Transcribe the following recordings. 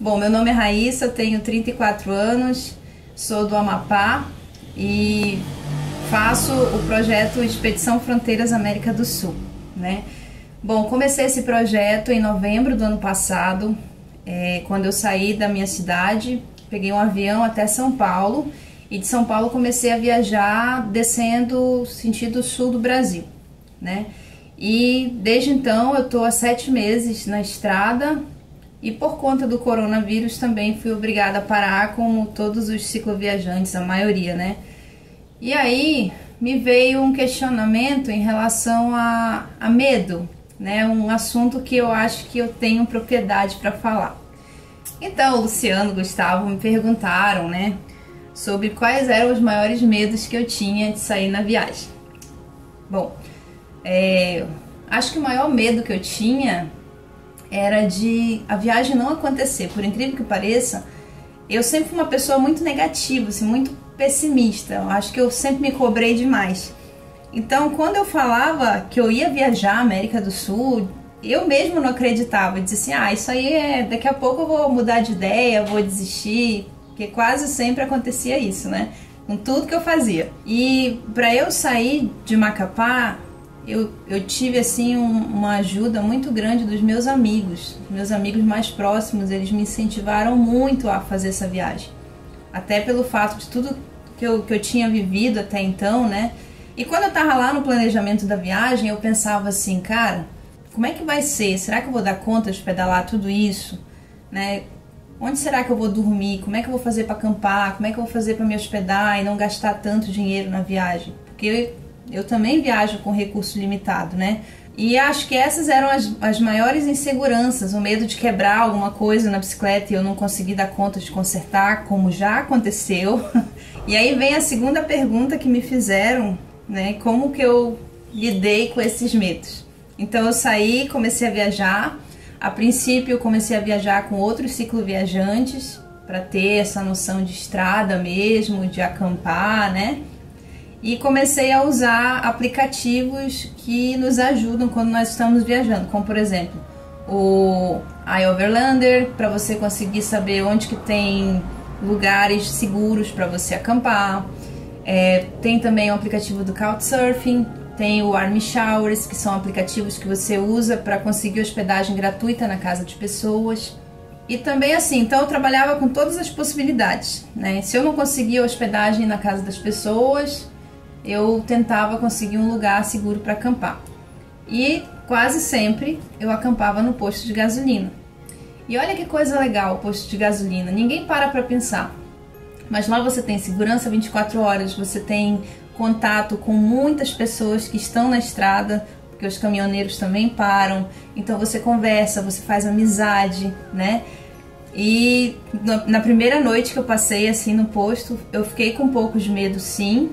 Bom, meu nome é Raíssa, tenho 34 anos, sou do Amapá e faço o projeto Expedição Fronteiras América do Sul, né? Bom, comecei esse projeto em novembro do ano passado, quando eu saí da minha cidade, peguei um avião até São Paulo e de São Paulo comecei a viajar descendo sentido sul do Brasil, né? E desde então eu estou há 7 meses na estrada e por conta do coronavírus também fui obrigada a parar, como todos os cicloviajantes, a maioria, né? E aí me veio um questionamento em relação a medo, né? Um assunto que eu acho que eu tenho propriedade para falar. Então, o Luciano e o Gustavo me perguntaram, né, sobre quais eram os maiores medos que eu tinha de sair na viagem. Bom, acho que o maior medo que eu tinha era de a viagem não acontecer. Por incrível que pareça, eu sempre fui uma pessoa muito negativa, assim, muito pessimista. Eu acho que eu sempre me cobrei demais. Então, quando eu falava que eu ia viajar à América do Sul, eu mesma não acreditava. Eu dizia assim, isso aí daqui a pouco eu vou mudar de ideia, vou desistir, porque quase sempre acontecia isso, né? Com tudo que eu fazia. E para eu sair de Macapá, eu tive assim uma ajuda muito grande dos meus amigos mais próximos. Eles me incentivaram muito a fazer essa viagem, até pelo fato de tudo que eu tinha vivido até então, né? E quando eu tava lá no planejamento da viagem, eu pensava assim, cara, como é que vai ser? Será que eu vou dar conta de pedalar tudo isso, né? Onde será que eu vou dormir? Como é que eu vou fazer para acampar? Como é que eu vou fazer para me hospedar e não gastar tanto dinheiro na viagem? Porque eu também viajo com recurso limitado, né? E acho que essas eram as maiores inseguranças, o medo de quebrar alguma coisa na bicicleta e eu não conseguir dar conta de consertar, como já aconteceu. E aí vem a segunda pergunta que me fizeram, né? Como que eu lidei com esses medos? Então eu saí, comecei a viajar. A princípio eu comecei a viajar com outros cicloviajantes para ter essa noção de estrada mesmo, de acampar, né? E comecei a usar aplicativos que nos ajudam quando nós estamos viajando, como por exemplo o iOverlander, para você conseguir saber onde que tem lugares seguros para você acampar. Tem também o aplicativo do Couchsurfing, tem o Army Showers, que são aplicativos que você usa para conseguir hospedagem gratuita na casa de pessoas. E também assim, então eu trabalhava com todas as possibilidades, né? Se eu não conseguia hospedagem na casa das pessoas, eu tentava conseguir um lugar seguro para acampar. E quase sempre eu acampava no posto de gasolina. E olha que coisa legal o posto de gasolina, ninguém para pensar. Mas lá você tem segurança 24 horas, você tem contato com muitas pessoas que estão na estrada, porque os caminhoneiros também param. Então você conversa, você faz amizade, né? E na primeira noite que eu passei assim no posto, eu fiquei com um pouco de medo, sim.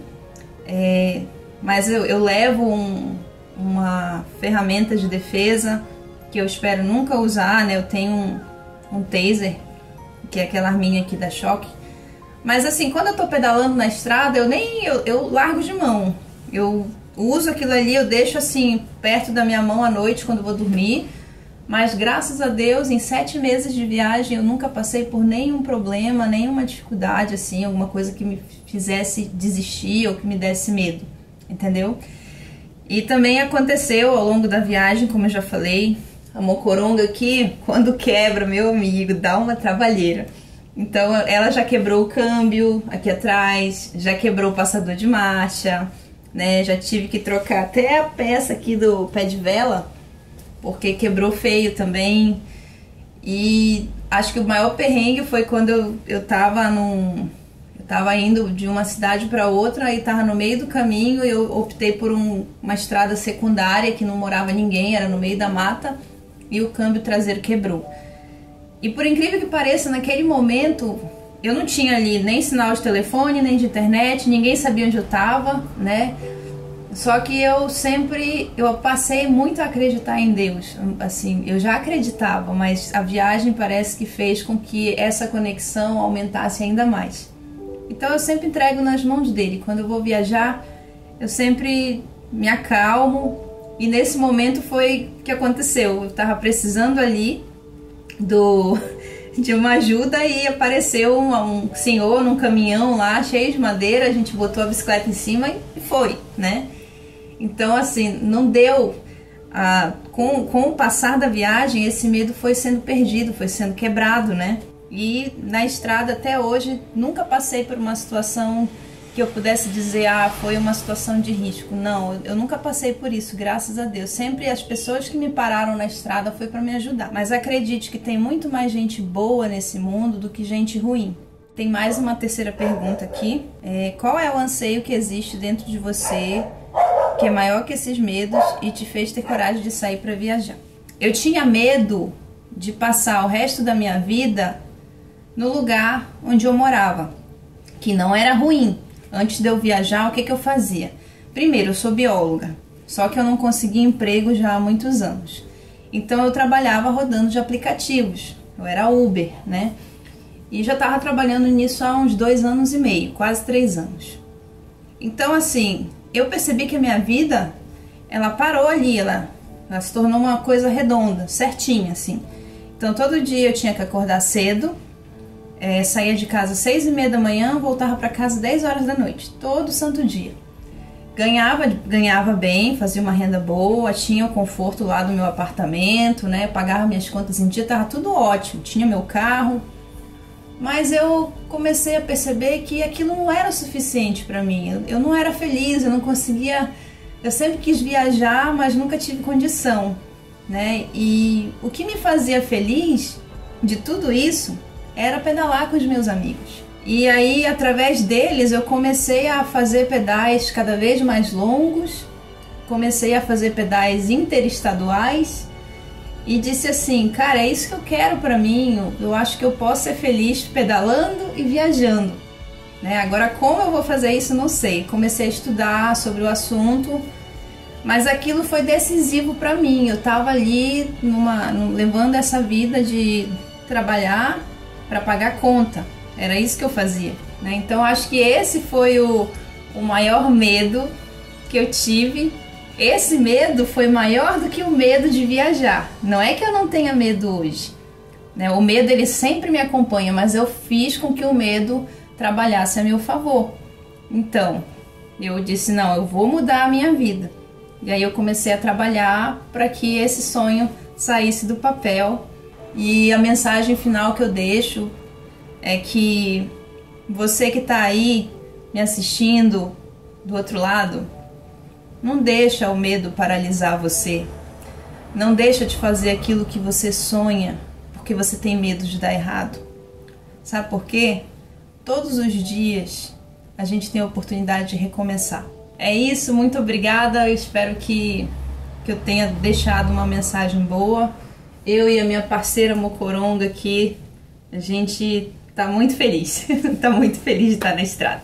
Mas eu levo uma ferramenta de defesa que eu espero nunca usar, né? Eu tenho um taser, que é aquela arminha aqui da choque. Mas assim, quando eu tô pedalando na estrada, eu largo de mão. Eu uso aquilo ali, eu deixo assim perto da minha mão à noite quando vou dormir. Mas graças a Deus, em 7 meses de viagem, eu nunca passei por nenhum problema, nenhuma dificuldade, assim, alguma coisa que me fizesse desistir ou que me desse medo, entendeu? E também aconteceu ao longo da viagem, como eu já falei, a mocoronga aqui, quando quebra, meu amigo, dá uma trabalheira. Então ela já quebrou o câmbio aqui atrás, já quebrou o passador de marcha, né? Já tive que trocar até a peça aqui do pé de vela, porque quebrou feio também. E acho que o maior perrengue foi quando eu tava indo de uma cidade para outra e tava no meio do caminho e eu optei por uma estrada secundária que não morava ninguém, era no meio da mata, e o câmbio traseiro quebrou. E por incrível que pareça, naquele momento eu não tinha ali nem sinal de telefone, nem de internet, ninguém sabia onde eu tava, né? Só que eu passei muito a acreditar em Deus, assim, eu já acreditava, mas a viagem parece que fez com que essa conexão aumentasse ainda mais. Então eu sempre entrego nas mãos dele. Quando eu vou viajar, eu sempre me acalmo, e nesse momento foi o que aconteceu. Eu tava precisando ali de uma ajuda e apareceu um senhor num caminhão lá, cheio de madeira, a gente botou a bicicleta em cima e foi, né? Então, assim, não deu... com o passar da viagem, esse medo foi sendo perdido, foi sendo quebrado, né? E na estrada até hoje, nunca passei por uma situação que eu pudesse dizer, foi uma situação de risco. Não, eu nunca passei por isso, graças a Deus. Sempre as pessoas que me pararam na estrada foi para me ajudar. Mas acredite que tem muito mais gente boa nesse mundo do que gente ruim. Tem mais uma terceira pergunta aqui. Qual é o anseio que existe dentro de você, que é maior que esses medos e te fez ter coragem de sair para viajar? Eu tinha medo de passar o resto da minha vida no lugar onde eu morava, que não era ruim. Antes de eu viajar, o que eu fazia? Primeiro, eu sou bióloga, só que eu não conseguia emprego já há muitos anos. Então eu trabalhava rodando de aplicativos, eu era Uber, né? E já estava trabalhando nisso há uns 2 anos e meio, quase 3 anos. Então, assim, eu percebi que a minha vida, ela parou ali, ela se tornou uma coisa redonda, certinha, assim. Então todo dia eu tinha que acordar cedo, saía de casa às 6h30 da manhã, voltava para casa 10 horas da noite, todo santo dia. Ganhava bem, fazia uma renda boa, tinha o conforto lá do meu apartamento, né? Pagava minhas contas em dia, tava tudo ótimo, tinha meu carro. Mas eu comecei a perceber que aquilo não era o suficiente para mim. Eu não era feliz, eu não conseguia... Eu sempre quis viajar, mas nunca tive condição, né? E o que me fazia feliz de tudo isso era pedalar com os meus amigos. E aí, através deles, eu comecei a fazer pedais cada vez mais longos, comecei a fazer pedais interestaduais e disse assim, cara, é isso que eu quero pra mim, eu acho que eu posso ser feliz pedalando e viajando, né? Agora, como eu vou fazer isso, não sei. Comecei a estudar sobre o assunto, mas aquilo foi decisivo pra mim. Eu tava ali levando essa vida de trabalhar para pagar conta, era isso que eu fazia, né? Então acho que esse foi o maior medo que eu tive. Esse medo foi maior do que o medo de viajar. Não é que eu não tenha medo hoje, né? O medo, ele sempre me acompanha, mas eu fiz com que o medo trabalhasse a meu favor. Então eu disse, não, eu vou mudar a minha vida. E aí eu comecei a trabalhar para que esse sonho saísse do papel. E a mensagem final que eu deixo é que você que está aí me assistindo do outro lado, não deixa o medo paralisar você. Não deixa de fazer aquilo que você sonha, porque você tem medo de dar errado. Sabe por quê? Todos os dias a gente tem a oportunidade de recomeçar. É isso, muito obrigada. Eu espero que eu tenha deixado uma mensagem boa. Eu e a minha parceira Mocoronga aqui, a gente tá muito feliz. Tá muito feliz de estar na estrada.